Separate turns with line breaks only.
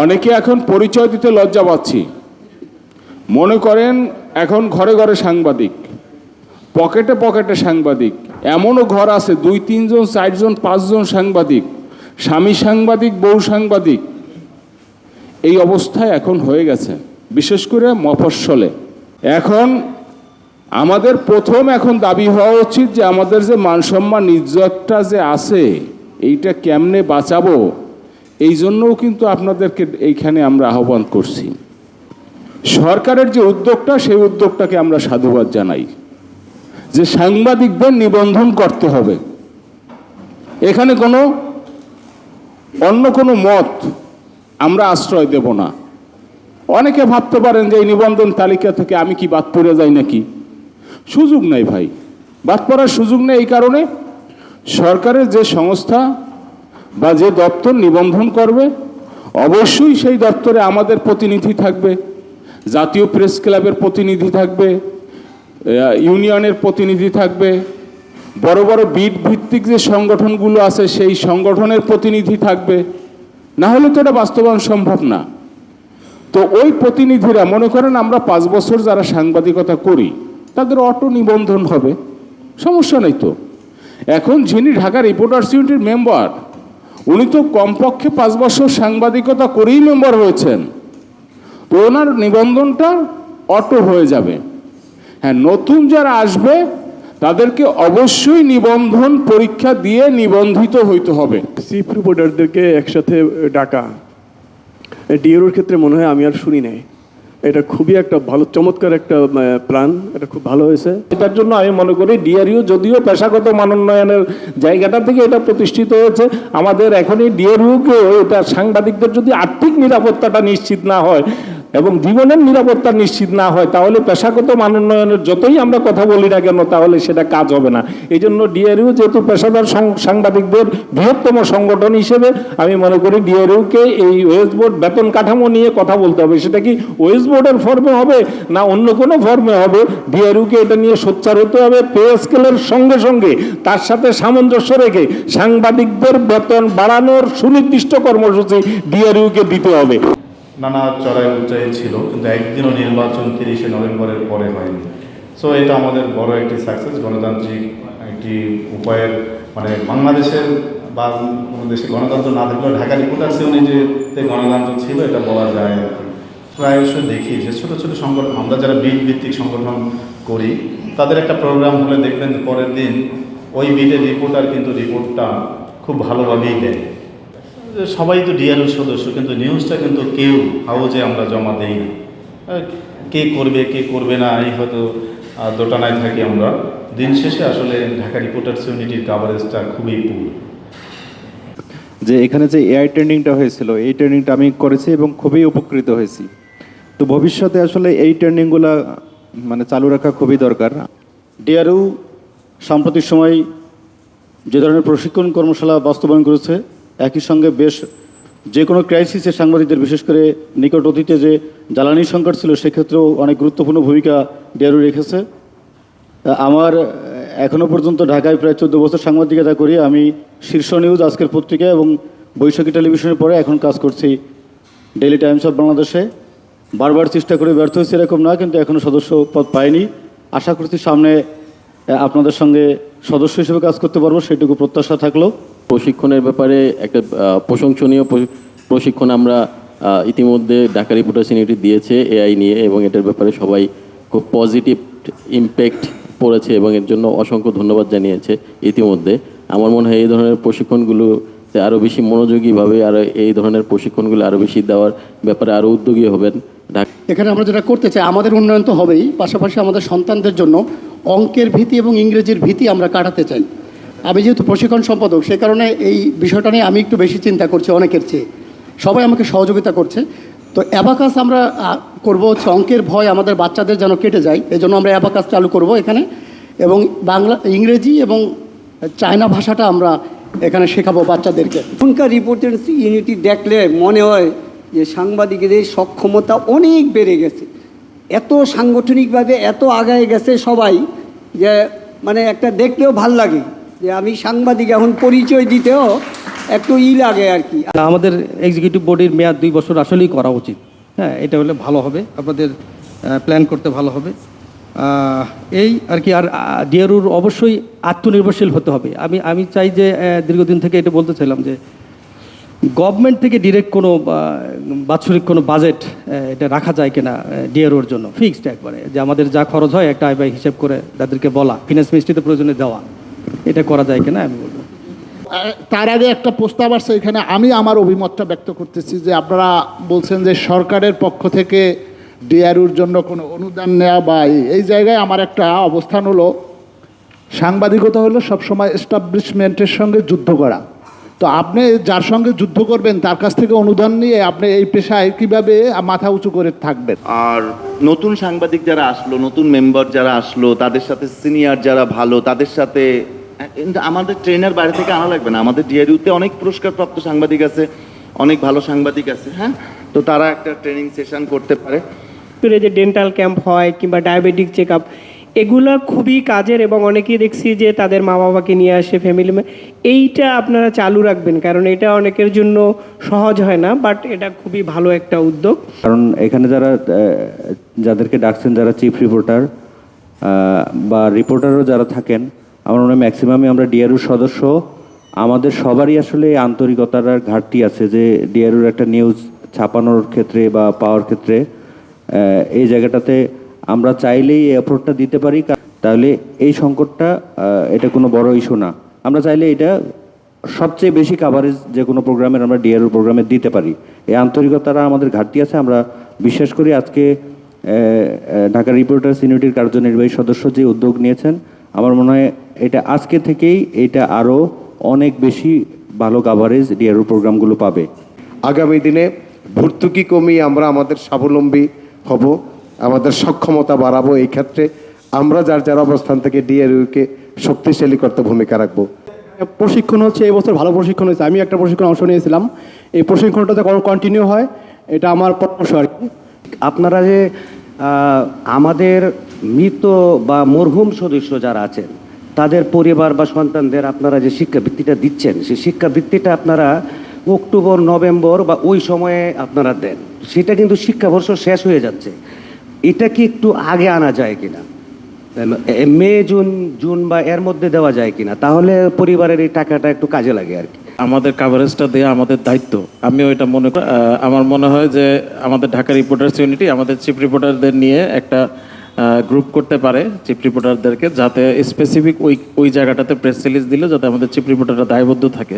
অনেকে এখন পরিচয় দিতে লজ্জা পাচ্ছি। মনে করেন এখন ঘরে ঘরে সাংবাদিক, পকেটে পকেটে সাংবাদিক। এমনও ঘর আছে 2-3 জন 4 জন 5 জন সাংবাদিক, স্বামী সাংবাদিক, বউ সাংবাদিক। এই অবস্থায় এখন হয়ে গেছে, বিশেষ করে মফস্বলে। এখন আমাদের প্রথম এখন দাবি হওয়া উচিত যে আমাদের যে মানসম্মান ইজ্জতটা যে আছে এইটা কেমনে বাঁচাবো, এই জন্যও কিন্তু আপনাদেরকে এইখানে আমরা আহ্বান করছি। সরকারের যে উদ্যোগটা, সেই উদ্যোগটাকে আমরা সাধুবাদ জানাই যে সাংবাদিকদের নিবন্ধন করতে হবে। এখানে কোনো অন্য কোনো মত আমরা আশ্রয় দেব না। অনেকে ভাবতে পারেন যে এই নিবন্ধন তালিকা থেকে আমি কি বাদ পড়ে যাই নাকি। সুযোগ নেই ভাই, বাদ পড়ার সুযোগ নেই। এই কারণে সরকারের যে সংস্থা বা যে দপ্তর নিবন্ধন করবে, অবশ্যই সেই দপ্তরে আমাদের প্রতিনিধি থাকবে, জাতীয় প্রেস ক্লাবের প্রতিনিধি থাকবে, ইউনিয়নের প্রতিনিধি থাকবে, বড় বড় বিট ভিত্তিক যে সংগঠনগুলো আছে সেই সংগঠনের প্রতিনিধি থাকবে। না হলে তো এটা বাস্তবায়ন সম্ভব না। তো ওই প্রতিনিধিরা, মনে করেন আমরা 5 বছর যারা সাংবাদিকতা করি তাদের অটো নিবন্ধন হবে, সমস্যা নেই তো। এখন যিনি ঢাকা রিপোর্টার্স ইউনিটির মেম্বার, উনি তো কমপক্ষে 5 বছর সাংবাদিকতা করেই মেম্বার হয়েছেন, তো ওনার নিবন্ধনটা অটো হয়ে যাবে। হ্যাঁ, নতুন যারা আসবে তাদেরকে অবশ্যই নিবন্ধন পরীক্ষা দিয়ে নিবন্ধিত হইতে হবে।
চিফ রিপোর্টারদেরকে একসাথে ডাকা ডিএরওর ক্ষেত্রে মনে হয় আমি আর শুনি নাই। এটা খুবই একটা ভালো চমৎকার একটা প্ল্যান, এটা খুব ভালো হয়েছে।
এটার জন্য আমি মনে করি ডিআরইউ যদিও পেশাগত মানোন্নয়নের জায়গাটা থেকে এটা প্রতিষ্ঠিত হয়েছে, আমাদের এখনই ডিআরইউকে এটা সাংবাদিকদের যদি আর্থিক নিরাপত্তাটা নিশ্চিত না হয় এবং জীবনের নিরাপত্তা নিশ্চিত না হয়, তাহলে পেশাগত মানোন্নয়নের যতই আমরা কথা বলি না কেন, তাহলে সেটা কাজ হবে না। এই জন্য ডিআরইউ যেহেতু পেশাদার সাংবাদিকদের বৃহত্তম সংগঠন হিসেবে, আমি মনে করি ডিআরইউকে এই ওয়েস্ট বোর্ড বেতন কাঠামো নিয়ে কথা বলতে হবে। সেটা কি ওয়েস্ট বোর্ডের ফর্মে হবে না অন্য কোনো ফর্মে হবে, ডিআরইউকে এটা নিয়ে সোচ্চার হতে হবে। পে স্কেলের সঙ্গে সঙ্গে তার সাথে সামঞ্জস্য রেখে সাংবাদিকদের বেতন বাড়ানোর সুনির্দিষ্ট কর্মসূচি ডিআরইউকে দিতে হবে।
নানা চড়াই উচ্চাই ছিল, কিন্তু একদিনও নির্বাচন 30শে নভেম্বরের পরে হয়নি। সো এটা আমাদের বড় একটি সাকসেস, গণতান্ত্রিক একটি উপায়ের, মানে বাংলাদেশের বা কোনো দেশে গণতন্ত্র না থাকলেও ঢাকা রিপোর্টার্স ইউনিটিতে গণতন্ত্র ছিল, এটা বলা যায় আর কি। প্রায়শই দেখি যে ছোটো ছোটো সংগঠন, আমরা যারা বিট ভিত্তিক সংগঠন করি, তাদের একটা প্রোগ্রাম হলে দেখবেন পরের দিন ওই বিটের রিপোর্টার কিন্তু রিপোর্টটা খুব ভালোভাবেই দেয়। সবাই তো ডিআরইউ সদস্য, কিন্তু নিউজটা কিন্তু কেউ হাউজে আমরা জমা দেই না। কে করবে কে করবে না এই হয়তো দোটানায় থাকি আমরা। দিন শেষে আসলে ঢাকা রিপোর্টার্স ইউনিটির কাভারেজটা খুবই পুর।
যে এখানে যে এআই ট্রেনিংটা হয়েছিল, এই ট্রেনিংটা আমি করেছি এবং খুবই উপকৃত হয়েছি। তো ভবিষ্যতে আসলে এই ট্রেনিংগুলো মানে চালু রাখা খুবই দরকার।
ডিআরইউ সাম্প্রতিক সময় যে ধরনের প্রশিক্ষণ কর্মশালা বাস্তবায়ন করেছে, একই সঙ্গে বেশ যে কোনো ক্রাইসিসে সাংবাদিকদের, বিশেষ করে নিকট অতীতে যে জ্বালানি সংকট ছিল, সেক্ষেত্রেও অনেক গুরুত্বপূর্ণ ভূমিকা ডিআরইউ রেখেছে। আমার এখনও পর্যন্ত ঢাকায় প্রায় 14 বছর সাংবাদিকতা করি। আমি শীর্ষ নিউজ, আজকের পত্রিকা এবং বৈশাখী টেলিভিশনের পরে এখন কাজ করছি ডেইলি টাইমস অফ বাংলাদেশে। বারবার চেষ্টা করে ব্যর্থ হয়েছে এরকম না, কিন্তু এখনও সদস্য পদ পাইনি। আশা করছি সামনে আপনাদের সঙ্গে সদস্য হিসেবে কাজ করতে পারবো, সেটুকু প্রত্যাশা থাকলো।
প্রশিক্ষণের ব্যাপারে একটা প্রশংসনীয় প্রশিক্ষণ আমরা ইতিমধ্যে ঢাকা রিপোর্টার্স ইউনিটি দিয়েছে এআই নিয়ে, এবং এটার ব্যাপারে সবাই খুব পজিটিভ ইমপ্যাক্ট পড়েছে এবং এর জন্য অসংখ্য ধন্যবাদ জানিয়েছে ইতিমধ্যে। আমার মনে হয় এই ধরনের প্রশিক্ষণগুলোতে আরও বেশি মনোযোগীভাবে আর এই ধরনের প্রশিক্ষণগুলো আরও বেশি দেওয়ার ব্যাপারে আরও উদ্যোগী হবেন।
এখানে আমরা যেটা করতে চাই, আমাদের উন্নয়ন তো হবেই, পাশাপাশি আমাদের সন্তানদের জন্য অঙ্কের ভীতি এবং ইংরেজির ভীতি আমরা কাটাতে চাই। আমি যেহেতু প্রশিক্ষণ সম্পাদক, সে কারণে এই বিষয়টা নিয়ে আমি একটু বেশি চিন্তা করছি অনেকের চেয়ে। সবাই আমাকে সহযোগিতা করছে। তো অ্যাবাকাস আমরা করব হচ্ছে অঙ্কের ভয় আমাদের বাচ্চাদের যেন কেটে যায়, এই জন্য আমরা অ্যাবাকাস চালু করব এখানে, এবং বাংলা, ইংরেজি এবং চায়না ভাষাটা আমরা এখানে শেখাবো বাচ্চাদেরকে।
এখনকার রিপোর্টার্স ইউনিটি দেখলে মনে হয় যে সাংবাদিকদের সক্ষমতা অনেক বেড়ে গেছে, এত সাংগঠনিকভাবে এত আগায় গেছে সবাই, যে মানে একটা দেখলেও ভাল লাগে যে আমি সাংবাদিক। এখন পরিচয় দিতেও একটু লাগে আর কি।
আমাদের এক্সিকিউটিভ বডির মেয়াদ 2 বছর আসলেই করা উচিত। হ্যাঁ, এটা হলে ভালো হবে, আপনাদের প্ল্যান করতে ভালো হবে। এই আর কি। আর ডিআরইউর অবশ্যই আত্মনির্ভরশীল হতে হবে। আমি চাই যে দীর্ঘদিন থেকে এটা বলতে চাইলাম যে গভর্নমেন্ট থেকে ডিরেক্ট কোনো বাৎসরিক কোনো বাজেট এটা রাখা যায় কিনা ডিআরইউর জন্য, ফিক্সড একবারে, যে আমাদের যা খরচ হয় একটা আয় ব্যয় হিসেব করে তাদেরকে বলা, ফিনান্স মিনিস্ট্রিতে প্রয়োজনে দেওয়া, এটা করা যায় কিনা আমি বলবো।
তার আগে একটা প্রস্তাব আসছে এখানে, আমি আমার অভিমতটা ব্যক্ত করতেছি যে আপনারা বলছেন যে সরকারের পক্ষ থেকে ডিআরইউর জন্য কোনো অনুদান নেওয়া বা এই জায়গায় আমার একটা অবস্থান হলো, সাংবাদিকতা হলো সবসময় এস্টাবলিশমেন্টের সঙ্গে যুদ্ধ করা। তো আপনি যার সঙ্গে যুদ্ধ করবেন তার কাছ থেকে অনুদান নিয়ে আপনি এই পেশায় কীভাবে মাথা উঁচু করে থাকবেন?
আর নতুন সাংবাদিক যারা আসলো, নতুন মেম্বার যারা আসলো, তাদের সাথে সিনিয়র যারা ভালো তাদের সাথে আমাদের ট্রেনার বাইরে থেকে আনা লাগবে না। আমাদের ডিআরইউতে অনেক পুরস্কারপ্রাপ্ত সাংবাদিক আছে, অনেক ভালো সাংবাদিক আছে। হ্যাঁ, তো তারা একটা ট্রেনিং সেশন করতে পারে।
যে ডেন্টাল ক্যাম্প হয় কিংবা ডায়াবেটিক চেক আপ, এগুলো খুবই কাজের এবং অনেকেই দেখছি যে তাদের মা বাবাকে নিয়ে আসে, ফ্যামিলি। এইটা আপনারা চালু রাখবেন, কারণ এটা অনেকের জন্য সহজ হয় না, বাট এটা খুবই ভালো একটা উদ্যোগ।
কারণ এখানে যাদেরকে ডাকছেন, যারা চিফ রিপোর্টার বা রিপোর্টারও যারা থাকেন, আমার মনে হয় ম্যাক্সিমামই আমরা ডিআরইউর সদস্য। আমাদের সবারই আসলে আন্তরিকতার ঘাটতি আছে যে ডিআরইউর একটা নিউজ ছাপানোর ক্ষেত্রে বা পাওয়ার ক্ষেত্রে এই জায়গাটাতে আমরা চাইলেই এই এফোর্টটা দিতে পারি, তাহলে এই সংকটটা এটা কোনো বড় ইস্যু না। আমরা চাইলে এটা সবচেয়ে বেশি কাভারেজ যে কোনো প্রোগ্রামের আমরা ডিআরইউ প্রোগ্রামে দিতে পারি। এই আন্তরিকতাটা আমাদের ঘাটতি আছে। আমরা বিশ্বাস করি আজকে ঢাকা রিপোর্টার্স ইউনিটির কার্যনির্বাহী সদস্য যে উদ্যোগ নিয়েছেন, আমার মনে হয় এটা আজকে থেকেই এটা আরও অনেক বেশি ভালো কাভারেজ ডিআরইউ প্রোগ্রামগুলো পাবে।
আগামী দিনে ভর্তুকি কমিয়ে আমরা আমাদের স্বাবলম্বী হব, আমাদের সক্ষমতা বাড়াবো। এই ক্ষেত্রে আমরা যার অবস্থান থেকে ডিআরইউকে শক্তিশালী করতে ভূমিকা রাখবো।
প্রশিক্ষণ হচ্ছে, এই বছর ভালো প্রশিক্ষণ হয়েছে। আমি একটা প্রশিক্ষণ অংশ নিয়েছিলাম, এই প্রশিক্ষণটাতে কন্টিনিউ হয়, এটা আমার পরামর্শ আর কি।
আপনারা যে আমাদের মৃত বা মরহুম সদস্য যারা আছেন তাদের পরিবার বা সন্তানদের আপনারা যে শিক্ষাবৃত্তিটা দিচ্ছেন, সেই শিক্ষাবৃত্তিটা আপনারা অক্টোবর, নভেম্বর বা ওই সময়ে আপনারা দেন। সেটা কিন্তু শিক্ষাবর্ষ শেষ হয়ে যাচ্ছে। এটা কি একটু আগে আনা যায় কিনা, মে জুন বা এর মধ্যে দেওয়া যায় কিনা, তাহলে পরিবারের এই টাকাটা একটু কাজে লাগে আর কি।
আমাদের কাভারেজটা দেওয়া আমাদের দায়িত্ব। আমিও এটা মনে করি। আমার মনে হয় যে আমাদের ঢাকা রিপোর্টার্স ইউনিটি আমাদের চিফ রিপোর্টারদের নিয়ে একটা গ্রুপ করতে পারে, চিফ রিপোর্টারদেরকে, যাতে স্পেসিফিক ওই জায়গাটাতে প্রেস রিলিজ দিলে যাতে আমাদের চিফ রিপোর্টাররা দায়বদ্ধ থাকে।